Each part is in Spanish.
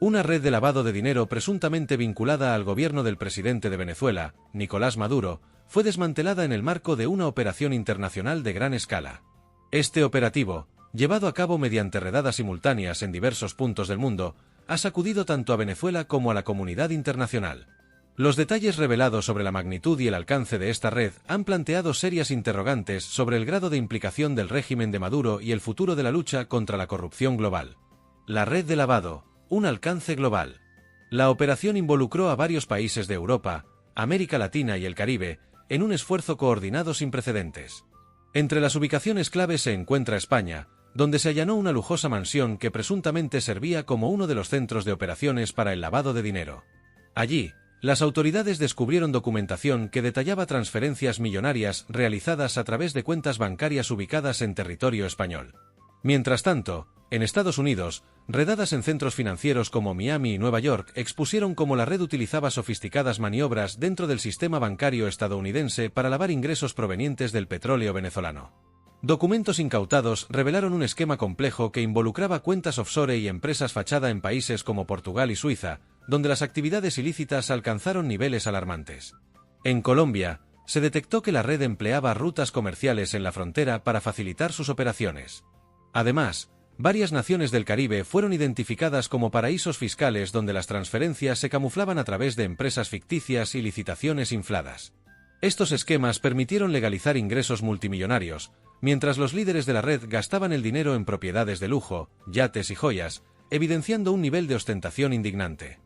Una red de lavado de dinero presuntamente vinculada al gobierno del presidente de Venezuela, Nicolás Maduro, fue desmantelada en el marco de una operación internacional de gran escala. Este operativo, llevado a cabo mediante redadas simultáneas en diversos puntos del mundo, ha sacudido tanto a Venezuela como a la comunidad internacional. Los detalles revelados sobre la magnitud y el alcance de esta red han planteado serias interrogantes sobre el grado de implicación del régimen de Maduro y el futuro de la lucha contra la corrupción global. La red de lavado, un alcance global. La operación involucró a varios países de Europa, América Latina y el Caribe, en un esfuerzo coordinado sin precedentes. Entre las ubicaciones clave se encuentra España, donde se allanó una lujosa mansión que presuntamente servía como uno de los centros de operaciones para el lavado de dinero. Allí, las autoridades descubrieron documentación que detallaba transferencias millonarias realizadas a través de cuentas bancarias ubicadas en territorio español. Mientras tanto, en Estados Unidos, redadas en centros financieros como Miami y Nueva York expusieron cómo la red utilizaba sofisticadas maniobras dentro del sistema bancario estadounidense para lavar ingresos provenientes del petróleo venezolano. Documentos incautados revelaron un esquema complejo que involucraba cuentas offshore y empresas fachada en países como Portugal y Suiza, donde las actividades ilícitas alcanzaron niveles alarmantes. En Colombia, se detectó que la red empleaba rutas comerciales en la frontera para facilitar sus operaciones. Además, varias naciones del Caribe fueron identificadas como paraísos fiscales donde las transferencias se camuflaban a través de empresas ficticias y licitaciones infladas. Estos esquemas permitieron legalizar ingresos multimillonarios, mientras los líderes de la red gastaban el dinero en propiedades de lujo, yates y joyas, evidenciando un nivel de ostentación indignante.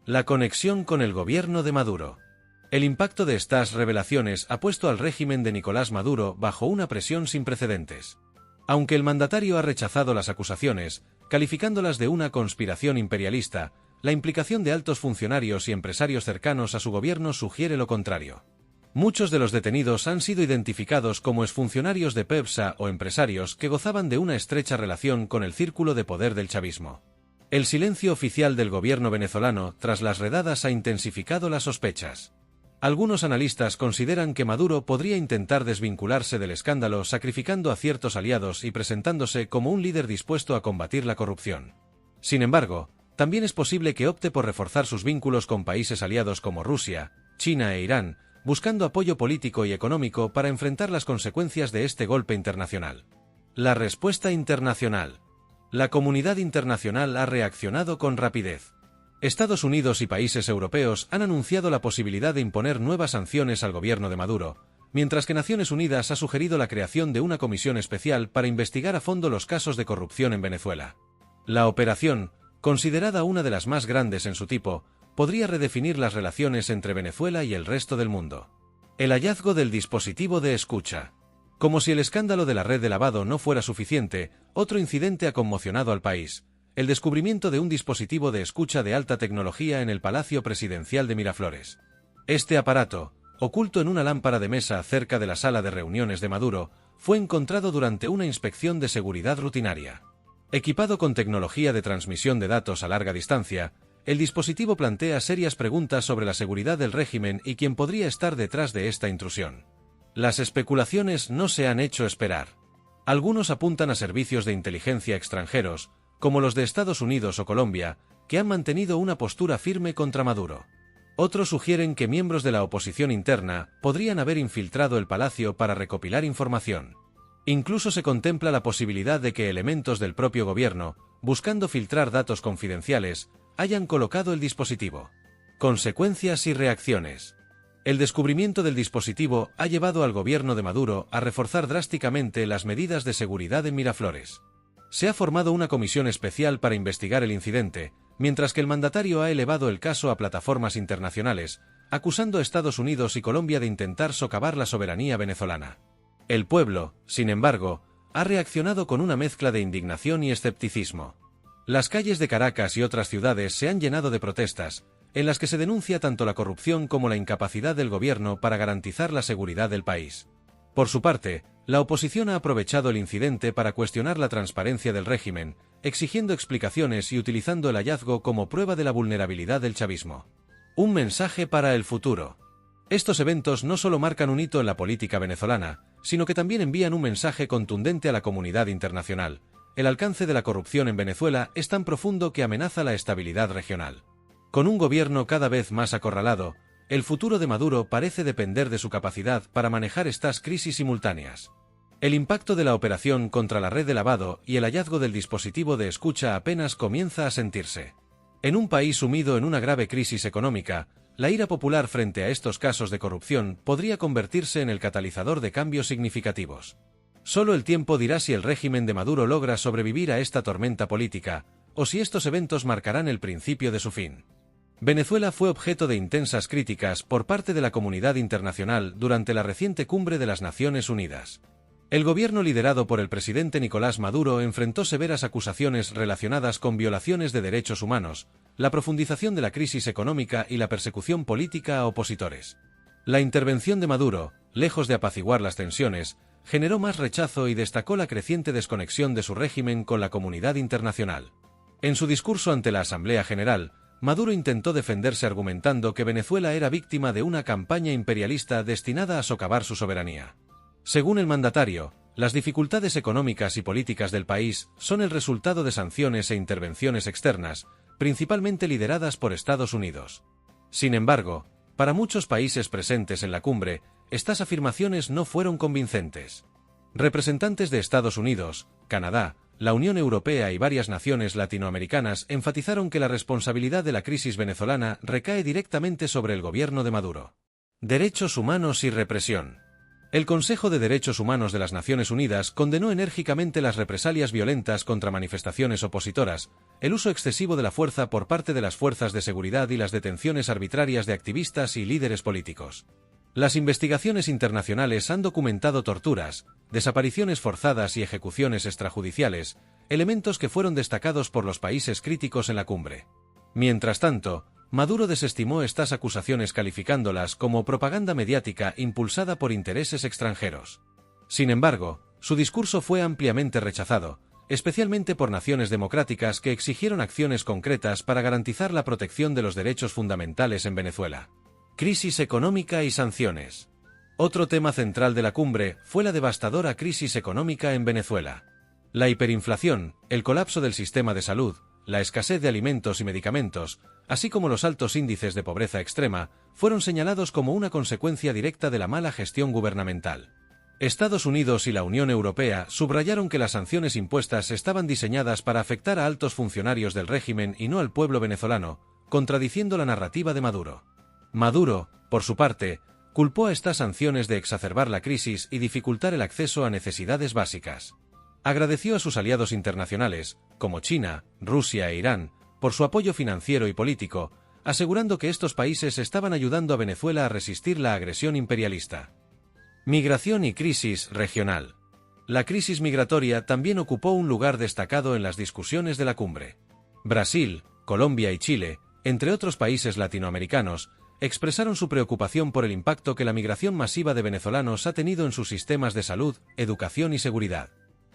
La conexión con el gobierno de Maduro. El impacto de estas revelaciones ha puesto al régimen de Nicolás Maduro bajo una presión sin precedentes. Aunque el mandatario ha rechazado las acusaciones, calificándolas de una conspiración imperialista, la implicación de altos funcionarios y empresarios cercanos a su gobierno sugiere lo contrario. Muchos de los detenidos han sido identificados como exfuncionarios de PEPSA o empresarios que gozaban de una estrecha relación con el círculo de poder del chavismo. El silencio oficial del gobierno venezolano tras las redadas ha intensificado las sospechas. Algunos analistas consideran que Maduro podría intentar desvincularse del escándalo sacrificando a ciertos aliados y presentándose como un líder dispuesto a combatir la corrupción. Sin embargo, también es posible que opte por reforzar sus vínculos con países aliados como Rusia, China e Irán, buscando apoyo político y económico para enfrentar las consecuencias de este golpe internacional. La respuesta internacional. La comunidad internacional ha reaccionado con rapidez. Estados Unidos y países europeos han anunciado la posibilidad de imponer nuevas sanciones al gobierno de Maduro, mientras que Naciones Unidas ha sugerido la creación de una comisión especial para investigar a fondo los casos de corrupción en Venezuela. La operación, considerada una de las más grandes en su tipo, podría redefinir las relaciones entre Venezuela y el resto del mundo. El hallazgo del dispositivo de escucha. Como si el escándalo de la red de lavado no fuera suficiente, otro incidente ha conmocionado al país: el descubrimiento de un dispositivo de escucha de alta tecnología en el Palacio Presidencial de Miraflores. Este aparato, oculto en una lámpara de mesa cerca de la sala de reuniones de Maduro, fue encontrado durante una inspección de seguridad rutinaria. Equipado con tecnología de transmisión de datos a larga distancia, el dispositivo plantea serias preguntas sobre la seguridad del régimen y quién podría estar detrás de esta intrusión. Las especulaciones no se han hecho esperar. Algunos apuntan a servicios de inteligencia extranjeros, como los de Estados Unidos o Colombia, que han mantenido una postura firme contra Maduro. Otros sugieren que miembros de la oposición interna podrían haber infiltrado el palacio para recopilar información. Incluso se contempla la posibilidad de que elementos del propio gobierno, buscando filtrar datos confidenciales, hayan colocado el dispositivo. Consecuencias y reacciones. El descubrimiento del dispositivo ha llevado al gobierno de Maduro a reforzar drásticamente las medidas de seguridad en Miraflores. Se ha formado una comisión especial para investigar el incidente, mientras que el mandatario ha elevado el caso a plataformas internacionales, acusando a Estados Unidos y Colombia de intentar socavar la soberanía venezolana. El pueblo, sin embargo, ha reaccionado con una mezcla de indignación y escepticismo. Las calles de Caracas y otras ciudades se han llenado de protestas, en las que se denuncia tanto la corrupción como la incapacidad del gobierno para garantizar la seguridad del país. Por su parte, la oposición ha aprovechado el incidente para cuestionar la transparencia del régimen, exigiendo explicaciones y utilizando el hallazgo como prueba de la vulnerabilidad del chavismo. Un mensaje para el futuro. Estos eventos no solo marcan un hito en la política venezolana, sino que también envían un mensaje contundente a la comunidad internacional, el alcance de la corrupción en Venezuela es tan profundo que amenaza la estabilidad regional. Con un gobierno cada vez más acorralado, el futuro de Maduro parece depender de su capacidad para manejar estas crisis simultáneas. El impacto de la operación contra la red de lavado y el hallazgo del dispositivo de escucha apenas comienza a sentirse. En un país sumido en una grave crisis económica, la ira popular frente a estos casos de corrupción podría convertirse en el catalizador de cambios significativos. Solo el tiempo dirá si el régimen de Maduro logra sobrevivir a esta tormenta política, o si estos eventos marcarán el principio de su fin. Venezuela fue objeto de intensas críticas por parte de la comunidad internacional durante la reciente cumbre de las Naciones Unidas. El gobierno liderado por el presidente Nicolás Maduro enfrentó severas acusaciones relacionadas con violaciones de derechos humanos, la profundización de la crisis económica y la persecución política a opositores. La intervención de Maduro, lejos de apaciguar las tensiones, generó más rechazo y destacó la creciente desconexión de su régimen con la comunidad internacional. En su discurso ante la Asamblea General, Maduro intentó defenderse argumentando que Venezuela era víctima de una campaña imperialista destinada a socavar su soberanía. Según el mandatario, las dificultades económicas y políticas del país son el resultado de sanciones e intervenciones externas, principalmente lideradas por Estados Unidos. Sin embargo, para muchos países presentes en la cumbre, estas afirmaciones no fueron convincentes. Representantes de Estados Unidos, Canadá, la Unión Europea y varias naciones latinoamericanas enfatizaron que la responsabilidad de la crisis venezolana recae directamente sobre el gobierno de Maduro. Derechos humanos y represión. El Consejo de Derechos Humanos de las Naciones Unidas condenó enérgicamente las represalias violentas contra manifestaciones opositoras, el uso excesivo de la fuerza por parte de las fuerzas de seguridad y las detenciones arbitrarias de activistas y líderes políticos. Las investigaciones internacionales han documentado torturas, desapariciones forzadas y ejecuciones extrajudiciales, elementos que fueron destacados por los países críticos en la cumbre. Mientras tanto, Maduro desestimó estas acusaciones calificándolas como propaganda mediática impulsada por intereses extranjeros. Sin embargo, su discurso fue ampliamente rechazado, especialmente por naciones democráticas que exigieron acciones concretas para garantizar la protección de los derechos fundamentales en Venezuela. Crisis económica y sanciones. Otro tema central de la cumbre fue la devastadora crisis económica en Venezuela. La hiperinflación, el colapso del sistema de salud, la escasez de alimentos y medicamentos, así como los altos índices de pobreza extrema, fueron señalados como una consecuencia directa de la mala gestión gubernamental. Estados Unidos y la Unión Europea subrayaron que las sanciones impuestas estaban diseñadas para afectar a altos funcionarios del régimen y no al pueblo venezolano, contradiciendo la narrativa de Maduro. Maduro, por su parte, culpó a estas sanciones de exacerbar la crisis y dificultar el acceso a necesidades básicas. Agradeció a sus aliados internacionales, como China, Rusia e Irán, por su apoyo financiero y político, asegurando que estos países estaban ayudando a Venezuela a resistir la agresión imperialista. Migración y crisis regional. La crisis migratoria también ocupó un lugar destacado en las discusiones de la cumbre. Brasil, Colombia y Chile, entre otros países latinoamericanos, expresaron su preocupación por el impacto que la migración masiva de venezolanos ha tenido en sus sistemas de salud, educación y seguridad.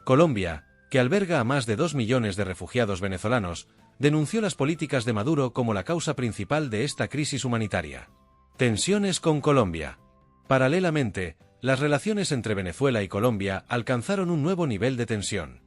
Colombia, que alberga a más de 2 millones de refugiados venezolanos, denunció las políticas de Maduro como la causa principal de esta crisis humanitaria. Tensiones con Colombia. Paralelamente, las relaciones entre Venezuela y Colombia alcanzaron un nuevo nivel de tensión.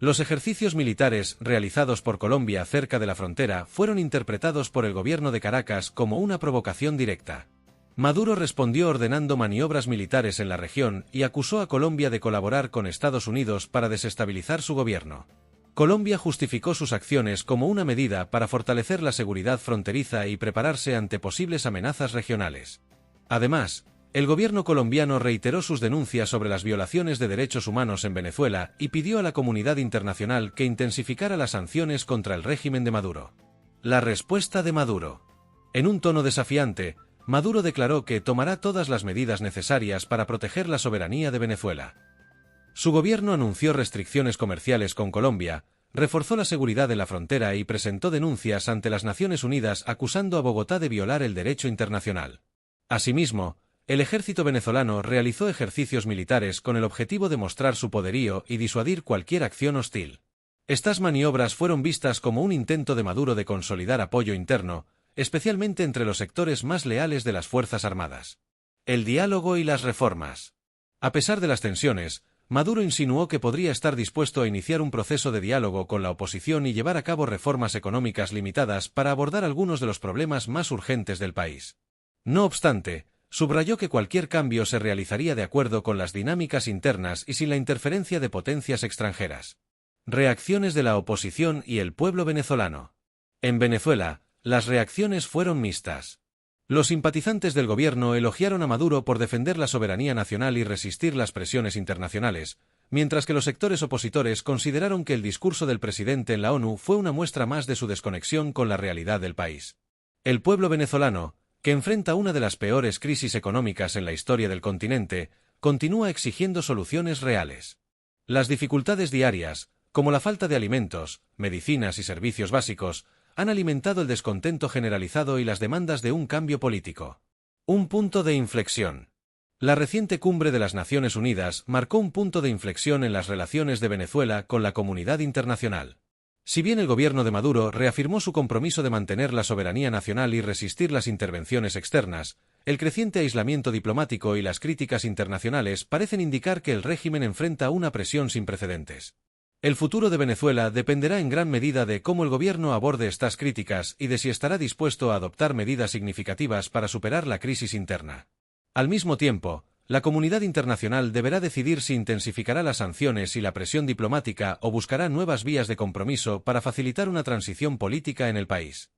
Los ejercicios militares realizados por Colombia cerca de la frontera fueron interpretados por el gobierno de Caracas como una provocación directa. Maduro respondió ordenando maniobras militares en la región y acusó a Colombia de colaborar con Estados Unidos para desestabilizar su gobierno. Colombia justificó sus acciones como una medida para fortalecer la seguridad fronteriza y prepararse ante posibles amenazas regionales. Además, el gobierno colombiano reiteró sus denuncias sobre las violaciones de derechos humanos en Venezuela y pidió a la comunidad internacional que intensificara las sanciones contra el régimen de Maduro. La respuesta de Maduro. En un tono desafiante, Maduro declaró que tomará todas las medidas necesarias para proteger la soberanía de Venezuela. Su gobierno anunció restricciones comerciales con Colombia, reforzó la seguridad en la frontera y presentó denuncias ante las Naciones Unidas acusando a Bogotá de violar el derecho internacional. Asimismo, el ejército venezolano realizó ejercicios militares con el objetivo de mostrar su poderío y disuadir cualquier acción hostil. Estas maniobras fueron vistas como un intento de Maduro de consolidar apoyo interno, especialmente entre los sectores más leales de las Fuerzas Armadas. El diálogo y las reformas. A pesar de las tensiones, Maduro insinuó que podría estar dispuesto a iniciar un proceso de diálogo con la oposición y llevar a cabo reformas económicas limitadas para abordar algunos de los problemas más urgentes del país. No obstante, subrayó que cualquier cambio se realizaría de acuerdo con las dinámicas internas y sin la interferencia de potencias extranjeras. Reacciones de la oposición y el pueblo venezolano. En Venezuela, las reacciones fueron mixtas. Los simpatizantes del gobierno elogiaron a Maduro por defender la soberanía nacional y resistir las presiones internacionales, mientras que los sectores opositores consideraron que el discurso del presidente en la ONU fue una muestra más de su desconexión con la realidad del país. El pueblo venezolano, que enfrenta una de las peores crisis económicas en la historia del continente, continúa exigiendo soluciones reales. Las dificultades diarias, como la falta de alimentos, medicinas y servicios básicos, han alimentado el descontento generalizado y las demandas de un cambio político. Un punto de inflexión. La reciente cumbre de las Naciones Unidas marcó un punto de inflexión en las relaciones de Venezuela con la comunidad internacional. Si bien el gobierno de Maduro reafirmó su compromiso de mantener la soberanía nacional y resistir las intervenciones externas, el creciente aislamiento diplomático y las críticas internacionales parecen indicar que el régimen enfrenta una presión sin precedentes. El futuro de Venezuela dependerá en gran medida de cómo el gobierno aborde estas críticas y de si estará dispuesto a adoptar medidas significativas para superar la crisis interna. Al mismo tiempo, la comunidad internacional deberá decidir si intensificará las sanciones y la presión diplomática o buscará nuevas vías de compromiso para facilitar una transición política en el país.